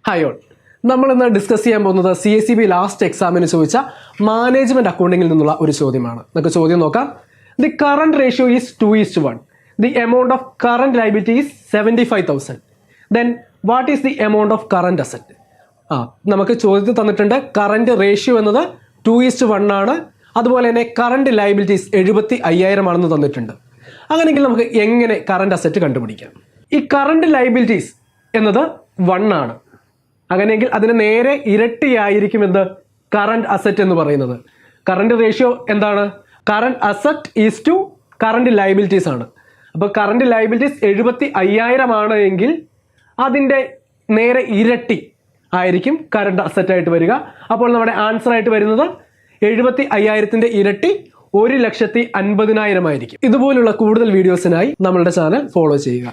Hi all, നമ്മൾ ഇന്ന് discuss ചെയ്യാൻ പോകുന്നത് CSEB ലാസ്റ്റ് എക്സാമിന് ചോദിച്ച മാനേജ്മെന്റ് അക്കൗണ്ടിങ്ങിൽ നിന്നുള്ള ഒരു ചോദ്യമാണ്. നമുക്ക് ചോദ്യം നോക്കാം. The current ratio is 2:1. The amount of current liability is 75,000. Then what is the amount of current asset? നമുക്ക് ചോദ്യത്തിൽ തന്നിട്ടുണ്ട് കറന്റ് റേഷ്യോ എന്നത് 2:1 ആണ്. അതുപോലെ തന്നെ കറന്റ് ലയബിലിറ്റീസ് 75,000 ആണെന്ന് തന്നിട്ടുണ്ട്. അങ്ങനെയെങ്കിൽ നമുക്ക് എങ്ങനെ കറന്റ് അസറ്റ് കണ്ടുപിടിക്കാം? ഈ കറന്റ് ലയബിലിറ്റീസ് എന്നത് 1 ആണ്. അങ്ങനെയെങ്കിൽ അതിന് നേരെ ഇരട്ടിയായിരിക്കും എന്ത്? കറന്റ് അസറ്റ് എന്ന് പറയുന്നത്. കറന്റ് റേഷ്യോ എന്താണ്? Current asset is to current liabilities ആണ്. അപ്പോൾ കറന്റ് ലയബിലിറ്റീസ് 75,000 ആണ് എങ്കിൽ അതിൻ്റെ നേരെ ഇരട്ടി ആയിരിക്കും കറന്റ് അസറ്റ് ആയിട്ട് വരിക. അപ്പോൾ നമ്മുടെ ആൻസർ ആയിട്ട് വരുന്നത് 75,000ന്റെ ഇരട്ടി 1,50,000 ആയിരിക്കും. ഇതുപോലുള്ള കൂടുതൽ വീഡിയോസിനായി നമ്മളുടെ ചാനൽ ഫോളോ ചെയ്യുക.